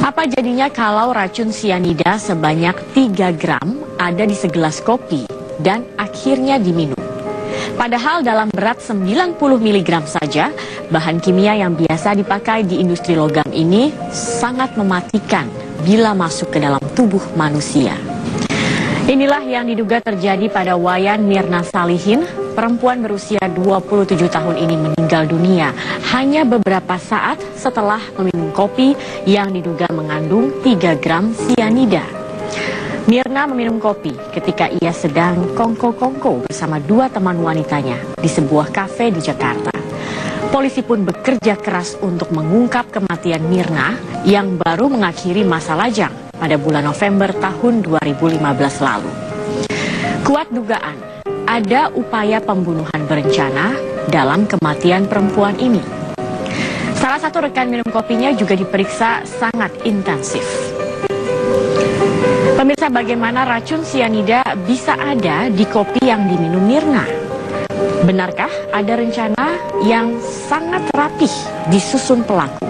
Apa jadinya kalau racun sianida sebanyak 3 gram ada di segelas kopi dan akhirnya diminum? Padahal dalam berat 90 mg saja, bahan kimia yang biasa dipakai di industri logam ini sangat mematikan bila masuk ke dalam tubuh manusia. Inilah yang diduga terjadi pada Wayan Mirna Salihin. Perempuan berusia 27 tahun ini meninggal dunia hanya beberapa saat setelah meminum kopi yang diduga mengandung 3 gram sianida. Mirna meminum kopi ketika ia sedang kongko-kongko bersama 2 teman wanitanya di sebuah kafe di Jakarta. Polisi pun bekerja keras untuk mengungkap kematian Mirna yang baru mengakhiri masa lajang pada bulan November tahun 2015 lalu. Kuat dugaan ada upaya pembunuhan berencana dalam kematian perempuan ini. Salah satu rekan minum kopinya juga diperiksa sangat intensif. Pemirsa, bagaimana racun sianida bisa ada di kopi yang diminum Mirna? Benarkah ada rencana yang sangat rapih disusun pelaku?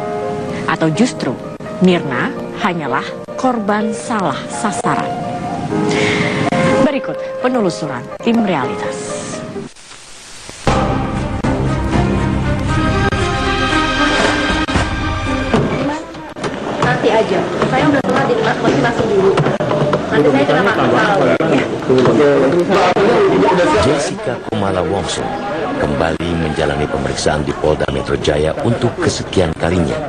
Atau justru Mirna hanyalah korban salah sasaran? Berikut penelusuran tim Realitas. Nanti aja, saya udah telat di kelas, masih masuk dulu. Nanti saya kena masalah. Jessica Kumala Wongso kembali menjalani pemeriksaan di Polda Metro Jaya untuk kesekian kalinya.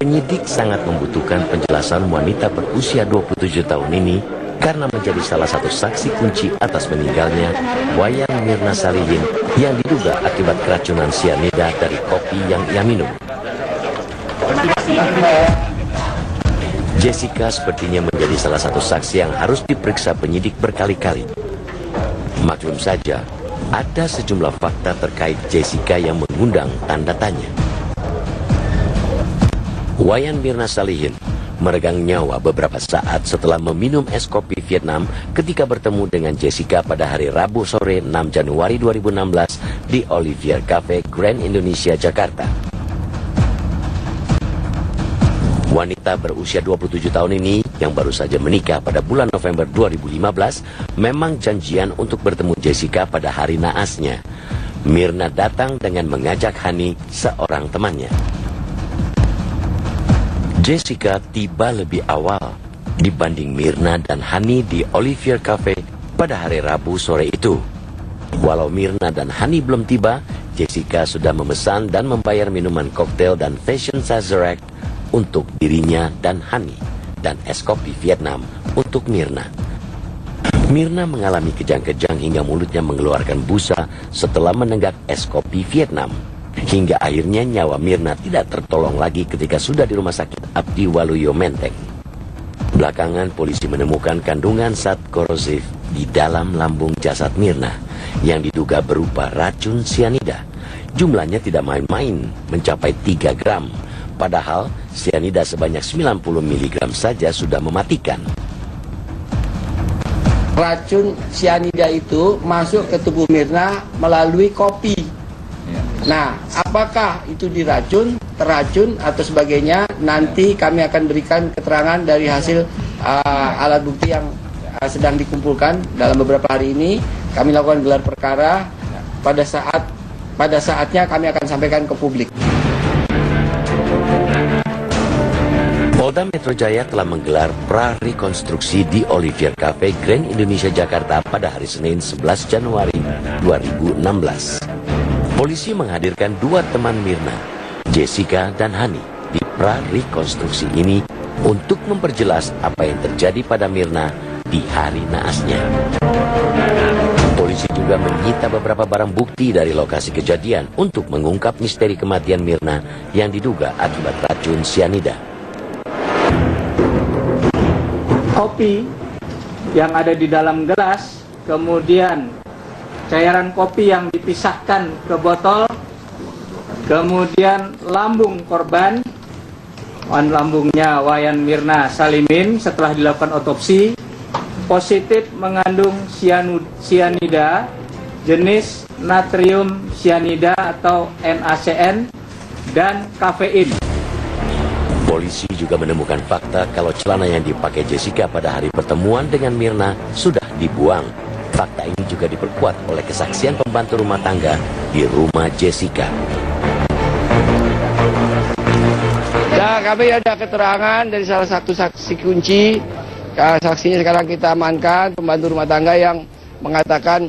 Penyidik sangat membutuhkan penjelasan wanita berusia 27 tahun ini karena menjadi salah satu saksi kunci atas meninggalnya Wayan Mirna Salihin yang diduga akibat keracunan sianida dari kopi yang ia minum. Jessica sepertinya menjadi salah satu saksi yang harus diperiksa penyidik berkali-kali. Maklum saja, ada sejumlah fakta terkait Jessica yang mengundang tanda tanya. Wayan Mirna Salihin meregang nyawa beberapa saat setelah meminum es kopi Vietnam ketika bertemu dengan Jessica pada hari Rabu sore 6 Januari 2016 di Olivier Cafe Grand Indonesia, Jakarta. Wanita berusia 27 tahun ini yang baru saja menikah pada bulan November 2015 memang janjian untuk bertemu Jessica pada hari naasnya. Mirna datang dengan mengajak Hani, seorang temannya. Jessica tiba lebih awal dibanding Mirna dan Hani di Olivier Cafe pada hari Rabu sore itu. Walau Mirna dan Hani belum tiba, Jessica sudah memesan dan membayar minuman koktail dan fashion sazerac untuk dirinya dan Hani, dan es kopi Vietnam untuk Mirna. Mirna mengalami kejang-kejang hingga mulutnya mengeluarkan busa setelah menenggak es kopi Vietnam. Hingga akhirnya nyawa Mirna tidak tertolong lagi ketika sudah di Rumah Sakit Abdi Waluyo Menteng. Belakangan polisi menemukan kandungan zat korosif di dalam lambung jasad Mirna yang diduga berupa racun sianida. Jumlahnya tidak main-main, mencapai 3 gram. Padahal sianida sebanyak 90 mg saja sudah mematikan. Racun sianida itu masuk ke tubuh Mirna melalui kopi. Nah, apakah itu diracun, terracun, atau sebagainya, nanti kami akan berikan keterangan dari hasil alat bukti yang sedang dikumpulkan dalam beberapa hari ini. Kami lakukan gelar perkara, pada saatnya kami akan sampaikan ke publik. Polda Metro Jaya telah menggelar pra-rekonstruksi di Olivier Cafe Grand Indonesia, Jakarta pada hari Senin 11 Januari 2016. Polisi menghadirkan 2 teman Mirna, Jessica dan Hani, di pra-rekonstruksi ini untuk memperjelas apa yang terjadi pada Mirna di hari naasnya. Polisi juga menyita beberapa barang bukti dari lokasi kejadian untuk mengungkap misteri kematian Mirna yang diduga akibat racun sianida. Kopi yang ada di dalam gelas, kemudian cairan kopi yang dipisahkan ke botol, kemudian lambung korban, lambungnya Wayan Mirna Salihin setelah dilakukan otopsi, positif mengandung sianida jenis natrium sianida atau NaCN dan kafein. Polisi juga menemukan fakta kalau celana yang dipakai Jessica pada hari pertemuan dengan Mirna sudah dibuang. Fakta ini juga diperkuat oleh kesaksian pembantu rumah tangga di rumah Jessica. Nah, kami ada keterangan dari salah satu saksi kunci. Saksinya sekarang kita amankan, pembantu rumah tangga yang mengatakan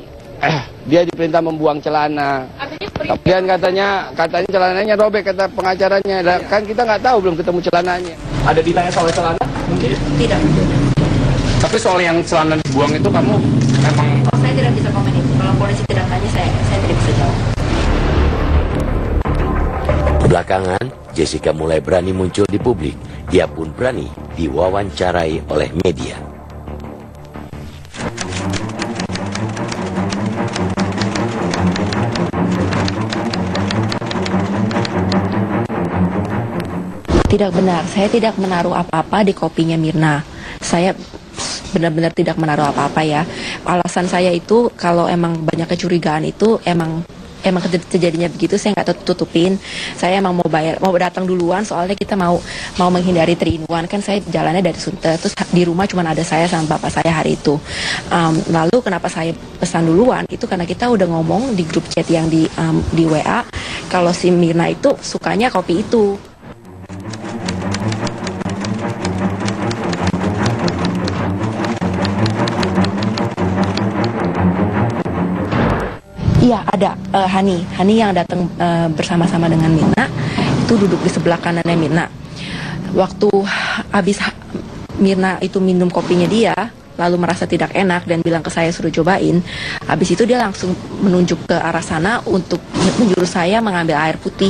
dia diperintah membuang celana. Kemudian katanya celananya robek, kata pengacaranya. Kan kita nggak tahu, belum ketemu celananya. Ada ditanya soal celana? Mungkin? Tidak. Tapi soal yang celana dibuang itu kamu memang... Oh, saya tidak bisa komen itu. Kalau polisi tidak tanya, saya tidak bisa jawab. Belakangan, Jessica mulai berani muncul di publik. Ia pun berani diwawancarai oleh media. Tidak benar, saya tidak menaruh apa-apa di kopinya Mirna. Saya benar-benar tidak menaruh apa-apa ya. Alasan saya itu kalau emang banyak kecurigaan itu emang terjadinya begitu, saya nggak tutupin. Saya emang mau datang duluan, soalnya kita mau menghindari 3-in-1 kan. Saya jalannya dari Sunter, terus di rumah cuma ada saya sama bapak saya hari itu. Lalu kenapa saya pesan duluan itu karena kita udah ngomong di grup chat yang di WA kalau si Mirna itu sukanya kopi itu. Iya ada Hani yang datang bersama-sama dengan Mirna, itu duduk di sebelah kanannya Mirna. Waktu habis Mirna itu minum kopinya dia, lalu merasa tidak enak dan bilang ke saya suruh cobain. Habis itu dia langsung menunjuk ke arah sana untuk menjurus saya mengambil air putih.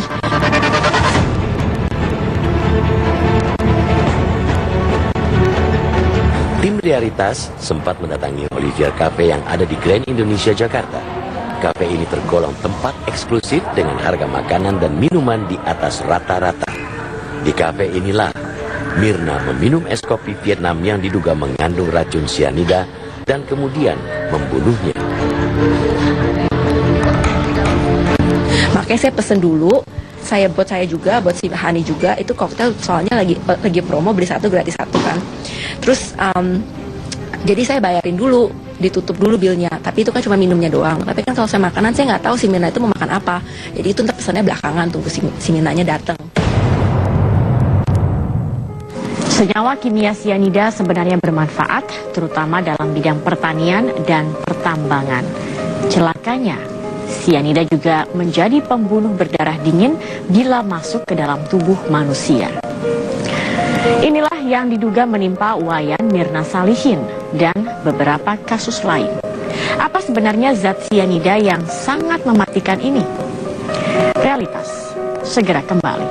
Tim Realitas sempat mendatangi Olivier Cafe yang ada di Grand Indonesia, Jakarta. Kafe ini tergolong tempat eksklusif dengan harga makanan dan minuman di atas rata-rata. Di kafe inilah Mirna meminum es kopi Vietnam yang diduga mengandung racun sianida dan kemudian membunuhnya. Makanya saya pesen dulu, buat saya juga, buat si Hani juga, itu koktail soalnya lagi promo beli 1 gratis 1 kan. Terus jadi saya bayarin dulu, ditutup dulu bilnya, tapi itu kan cuma minumnya doang. Tapi kan kalau saya makanan, saya nggak tahu si Mirna itu mau makan apa. Jadi itu ntar pesannya belakangan, tunggu si Mirnanya datang. Senyawa kimia sianida sebenarnya bermanfaat, terutama dalam bidang pertanian dan pertambangan. Celakanya, sianida juga menjadi pembunuh berdarah dingin bila masuk ke dalam tubuh manusia. Inilah yang diduga menimpa Wayan Mirna Salihin dan beberapa kasus lain. Apa sebenarnya zat sianida yang sangat mematikan ini? Realitas segera kembali.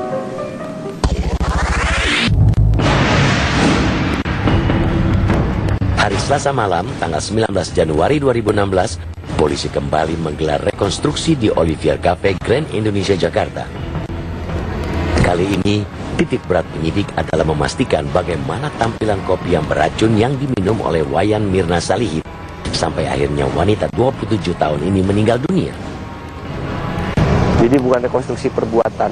Hari Selasa malam, tanggal 19 Januari 2016, polisi kembali menggelar rekonstruksi di Olivier Cafe Grand Indonesia, Jakarta. Kali ini, titik berat penyidik adalah memastikan bagaimana tampilan kopi yang beracun yang diminum oleh Wayan Mirna Salihin sampai akhirnya wanita 27 tahun ini meninggal dunia. Jadi bukan rekonstruksi perbuatan,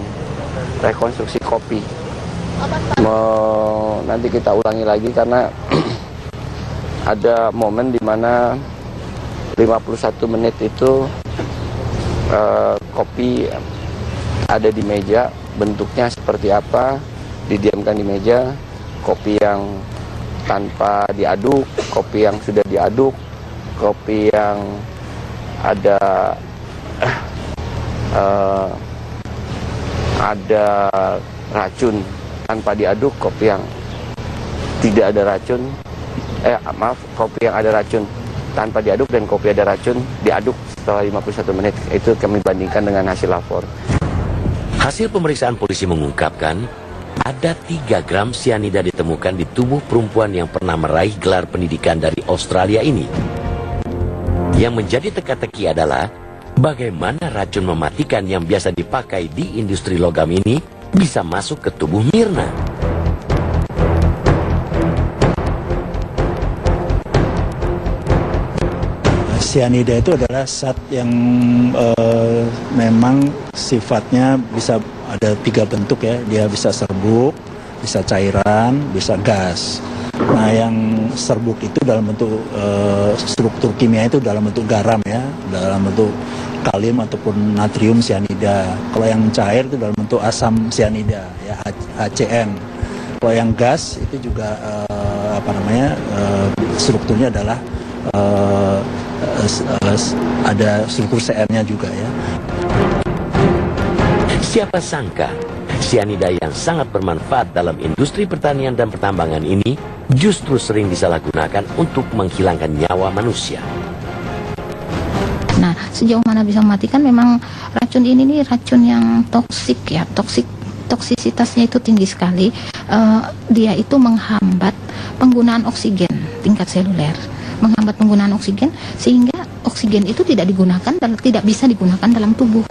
rekonstruksi kopi. Nanti kita ulangi lagi karena ada momen di mana 51 menit itu kopi ada di meja, bentuknya seperti apa, didiamkan di meja, kopi yang tanpa diaduk, kopi yang sudah diaduk, kopi yang ada racun tanpa diaduk, kopi yang tidak ada racun, kopi yang ada racun tanpa diaduk dan kopi ada racun diaduk setelah 51 menit. Itu kami bandingkan dengan hasil lapor. Hasil pemeriksaan polisi mengungkapkan ada 3 gram sianida ditemukan di tubuh perempuan yang pernah meraih gelar pendidikan dari Australia ini. Yang menjadi teka-teki adalah bagaimana racun mematikan yang biasa dipakai di industri logam ini bisa masuk ke tubuh Mirna. Sianida itu adalah zat yang memang sifatnya bisa ada 3 bentuk ya. Dia bisa serbuk, bisa cairan, bisa gas. Nah, yang serbuk itu dalam bentuk struktur kimia itu dalam bentuk garam ya, dalam bentuk kalium ataupun natrium sianida. Kalau yang cair itu dalam bentuk asam sianida ya, HCN. Kalau yang gas itu juga strukturnya adalah ada struktur CN-nya juga ya. Siapa sangka sianida yang sangat bermanfaat dalam industri pertanian dan pertambangan ini justru sering disalahgunakan untuk menghilangkan nyawa manusia. Nah, sejauh mana bisa mematikan, memang racun ini nih racun yang toksik ya, toksisitasnya itu tinggi sekali. Dia itu menghambat penggunaan oksigen tingkat seluler, menghambat penggunaan oksigen sehingga oksigen itu tidak bisa digunakan dalam tubuh.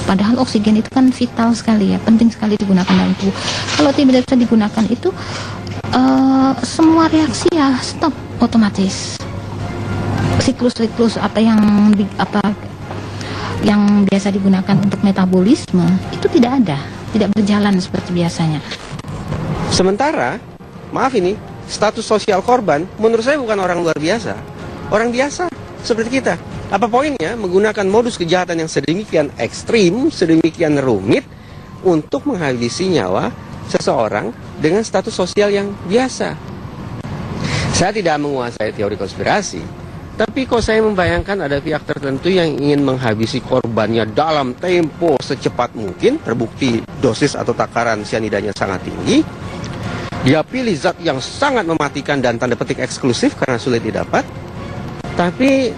Padahal oksigen itu kan vital sekali ya, penting sekali digunakan dalam tubuh. Kalau tidak bisa digunakan itu semua reaksi ya stop otomatis. Siklus yang biasa digunakan untuk metabolisme itu tidak berjalan seperti biasanya. Sementara, maaf ini, status sosial korban menurut saya bukan orang luar biasa, orang biasa seperti kita. Apa poinnya menggunakan modus kejahatan yang sedemikian ekstrim, sedemikian rumit untuk menghabisi nyawa seseorang dengan status sosial yang biasa? Saya tidak menguasai teori konspirasi, tapi kok saya membayangkan ada pihak tertentu yang ingin menghabisi korbannya dalam tempo secepat mungkin, terbukti dosis atau takaran sianidanya sangat tinggi. Dia pilih zat yang sangat mematikan dan tanda petik eksklusif karena sulit didapat, tapi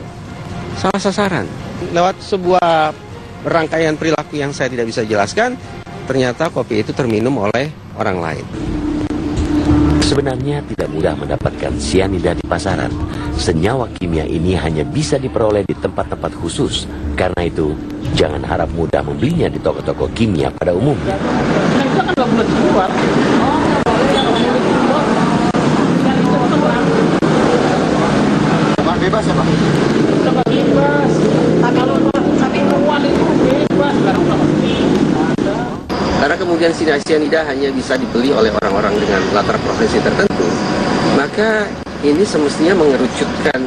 salah sasaran. Lewat sebuah rangkaian perilaku yang saya tidak bisa jelaskan, ternyata kopi itu terminum oleh orang lain. Sebenarnya tidak mudah mendapatkan sianida di pasaran. Senyawa kimia ini hanya bisa diperoleh di tempat-tempat khusus. Karena itu, jangan harap mudah membelinya di toko-toko kimia pada umumnya. Bebas ya Pak? Bebas. Tapi ruang itu bebas. Karena kemudian sianida hanya bisa dibeli oleh orang-orang dengan latar profesi tertentu, maka ini semestinya mengerucutkan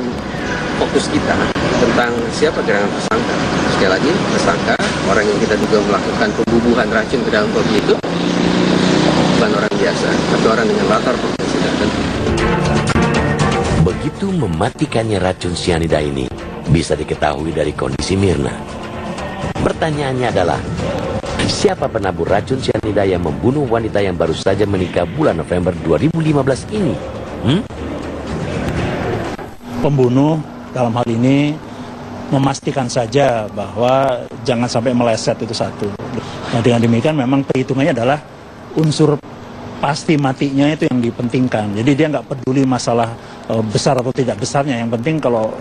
fokus kita tentang siapa gerangan tersangka. Sekali lagi, tersangka, orang yang kita duga melakukan pembubuhan racun ke dalam kopi itu bukan orang biasa, tapi orang dengan latar profesi tertentu. Begitu mematikannya racun sianida ini bisa diketahui dari kondisi Mirna. Pertanyaannya adalah, siapa penabur racun sianida yang membunuh wanita yang baru saja menikah bulan November 2015 ini? Pembunuh dalam hal ini memastikan saja bahwa jangan sampai meleset, itu satu. Nah, dengan demikian memang perhitungannya adalah unsur pasti matinya itu yang dipentingkan. Jadi dia nggak peduli masalah besar atau tidak besarnya. Yang penting kalau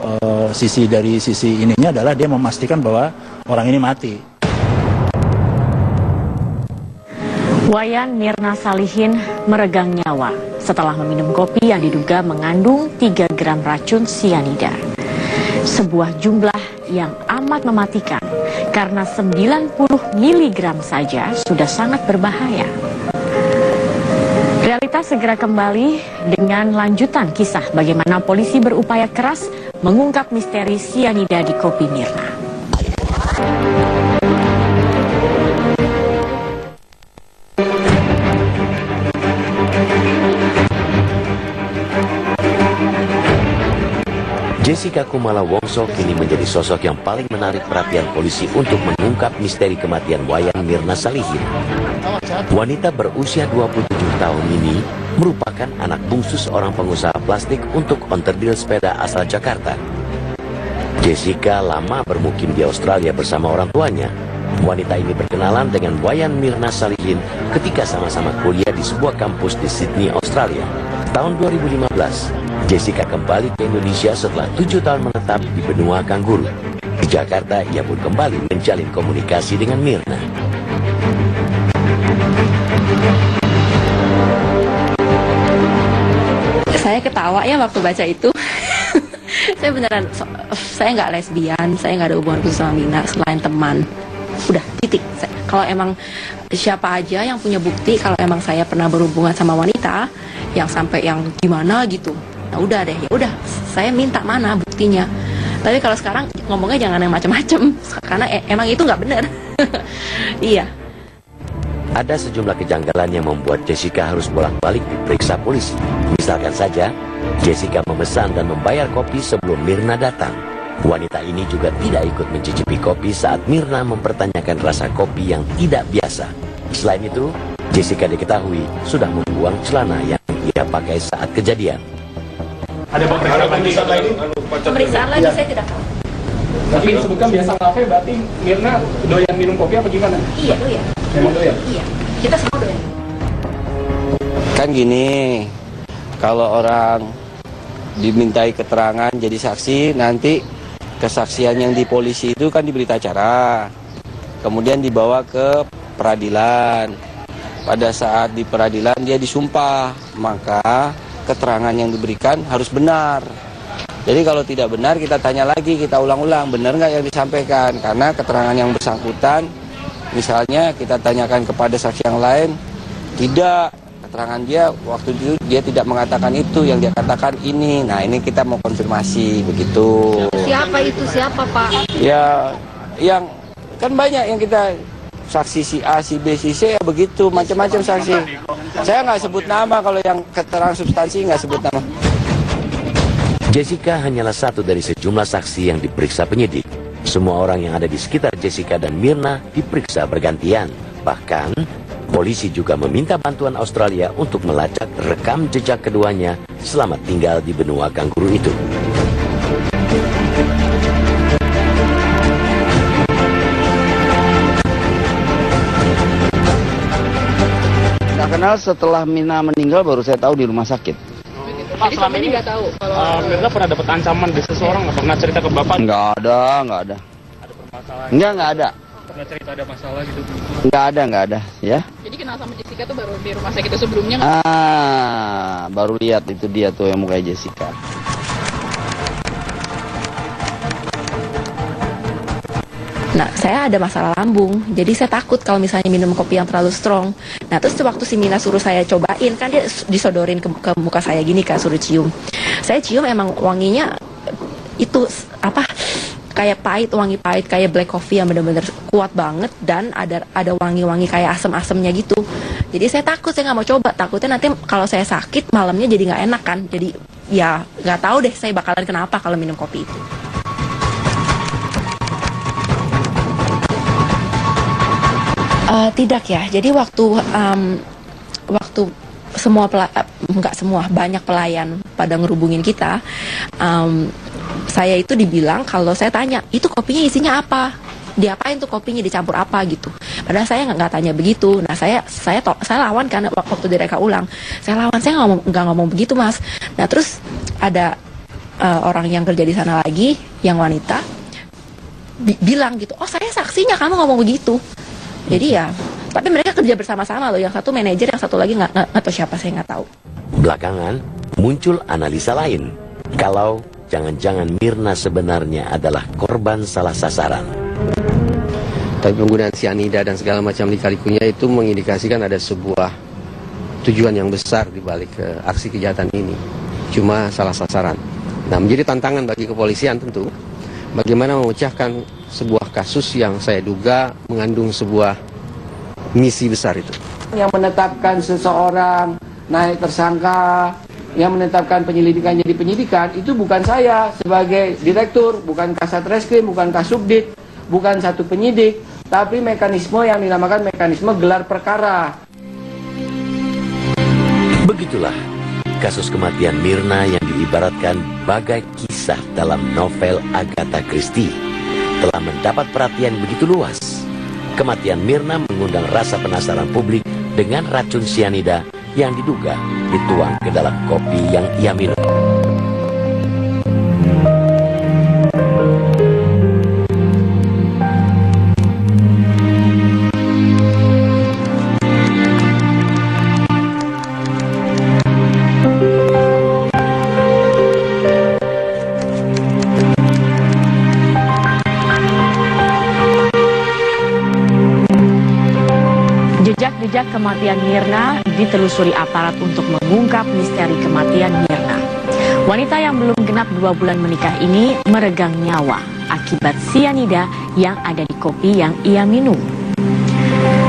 dari sisi ininya adalah dia memastikan bahwa orang ini mati. Wayan Mirna Salihin meregang nyawa setelah meminum kopi yang diduga mengandung 3 gram racun sianida. Sebuah jumlah yang amat mematikan karena 90 mg saja sudah sangat berbahaya. Realitas segera kembali dengan lanjutan kisah bagaimana polisi berupaya keras mengungkap misteri sianida di kopi Mirna. Jessica Kumala Wongso kini menjadi sosok yang paling menarik perhatian polisi untuk mengungkap misteri kematian Wayan Mirna Salihin. Wanita berusia 27 tahun ini merupakan anak bungsu seorang pengusaha plastik untuk onderdil sepeda asal Jakarta. Jessica lama bermukim di Australia bersama orang tuanya. Wanita ini berkenalan dengan Wayan Mirna Salihin ketika sama-sama kuliah di sebuah kampus di Sydney, Australia. Tahun 2015, Jessica kembali ke Indonesia setelah 7 tahun menetap di benua Kangguru. Di Jakarta, ia pun kembali menjalin komunikasi dengan Mirna. Saya ketawa ya waktu baca itu. Saya beneran, saya nggak lesbian, saya nggak ada hubungan khusus sama Mirna selain teman. Udah, titik. Kalau emang siapa aja yang punya bukti kalau emang saya pernah berhubungan sama wanita yang sampai yang gimana gitu, nah udah deh, ya udah saya minta mana buktinya. Tapi kalau sekarang ngomongnya jangan yang macam-macam, karena emang itu nggak benar. Iya. Ada sejumlah kejanggalan yang membuat Jessica harus bolak-balik diperiksa polisi. Misalkan saja, Jessica memesan dan membayar kopi sebelum Mirna datang. Wanita ini juga tidak ikut mencicipi kopi saat Mirna mempertanyakan rasa kopi yang tidak biasa. Selain itu, Jessica diketahui sudah membuang celana yang ia pakai saat kejadian. Ada pemeriksaan lagi? Pemeriksaan lagi saya tidak tahu. Tapi disebutkan biasa ngafe, berarti Mirna doyan minum kopi apa gimana? Iya, doyan. Memang doyan? Iya, kita semua doyan. Kan gini, kalau orang dimintai keterangan jadi saksi, nanti kesaksian yang di polisi itu kan diberita acara, kemudian dibawa ke peradilan. Pada saat di peradilan dia disumpah, maka keterangan yang diberikan harus benar. Jadi kalau tidak benar kita tanya lagi, kita ulang-ulang, benar nggak yang disampaikan? Karena keterangan yang bersangkutan, misalnya kita tanyakan kepada saksi yang lain, tidak, keterangan dia waktu itu dia tidak mengatakan itu, yang dia katakan ini. Nah ini kita mau konfirmasi begitu. Siapa itu, siapa Pak? Ya, yang kan banyak yang kita saksi si A, si B, si C, ya begitu, macam-macam saksi. Saya nggak sebut nama, kalau yang keterangan substansi nggak sebut nama. Jessica hanyalah satu dari sejumlah saksi yang diperiksa penyidik. Semua orang yang ada di sekitar Jessica dan Mirna diperiksa bergantian. Bahkan, polisi juga meminta bantuan Australia untuk melacak rekam jejak keduanya selama tinggal di benua kanguru itu. Nggak kenal, setelah Mirna meninggal baru saya tahu di rumah sakit. Jadi selama ini nggak tahu kalau Mirna pernah dapat ancaman dari seseorang, nggak pernah cerita ke Bapak? Nggak ada. Ada permasalahan? Nggak ada. Pernah cerita ada masalah gitu? Nggak ada, ya. jadi kenal sama Jessica tuh baru di rumah sakit itu sebelumnya Baru lihat itu dia tuh yang mukanya Jessica. Nah, saya ada masalah lambung, jadi saya takut kalau misalnya minum kopi yang terlalu strong. Nah, terus waktu si Mina suruh saya cobain, kan dia disodorin ke muka saya gini kan, suruh cium. Saya cium emang wanginya itu apa? Kayak pahit, wangi pahit, kayak black coffee yang benar-benar kuat banget, dan ada wangi-wangi kayak asem-asemnya gitu. Jadi saya takut, saya nggak mau coba, takutnya nanti kalau saya sakit malamnya jadi nggak enak kan. Jadi ya nggak tahu deh saya bakalan kenapa kalau minum kopi itu. Tidak ya, jadi waktu semua banyak pelayan pada ngerubungin kita, saya itu dibilang kalau saya tanya itu kopinya isinya apa, diapain tuh kopinya, dicampur apa gitu. Padahal saya nggak tanya begitu. Nah saya lawan karena waktu direka ulang, saya nggak ngomong begitu mas. Nah terus ada orang yang kerja di sana lagi, yang wanita bilang gitu, oh saya saksinya kamu ngomong begitu. Jadi ya, tapi mereka kerja bersama-sama loh. Yang satu manajer, yang satu lagi nggak tahu siapa, saya nggak tahu. Belakangan muncul analisa lain. Kalau jangan-jangan Mirna sebenarnya adalah korban salah sasaran. Tapi penggunaan sianida dan segala macam lika-likunya itu mengindikasikan ada sebuah tujuan yang besar di balik aksi kejahatan ini. Cuma salah sasaran. Nah, menjadi tantangan bagi kepolisian tentu bagaimana memecahkan sebuah kasus yang saya duga mengandung sebuah misi besar itu. Yang menetapkan seseorang naik tersangka, yang menetapkan penyelidikan jadi penyidikan, itu bukan saya sebagai direktur, bukan Kasat Reskrim, bukan Kasubdit, bukan satu penyidik, tapi mekanisme yang dinamakan mekanisme gelar perkara. Begitulah kasus kematian Mirna yang diibaratkan bagai kisah dalam novel Agatha Christie telah mendapat perhatian begitu luas. Kematian Mirna mengundang rasa penasaran publik dengan racun sianida yang diduga dituang ke dalam kopi yang ia minum. kematian Mirna ditelusuri aparat untuk mengungkap misteri kematian Mirna. Wanita yang belum genap 2 bulan menikah ini meregang nyawa akibat sianida yang ada di kopi yang ia minum.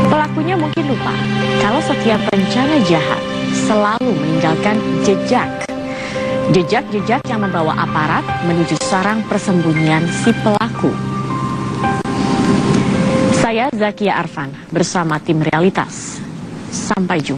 Pelakunya mungkin lupa kalau setiap rencana jahat selalu meninggalkan jejak. Jejak-jejak yang membawa aparat menuju sarang persembunyian si pelaku. Saya Zakia Arfan bersama tim Realitas. Sampai jumpa.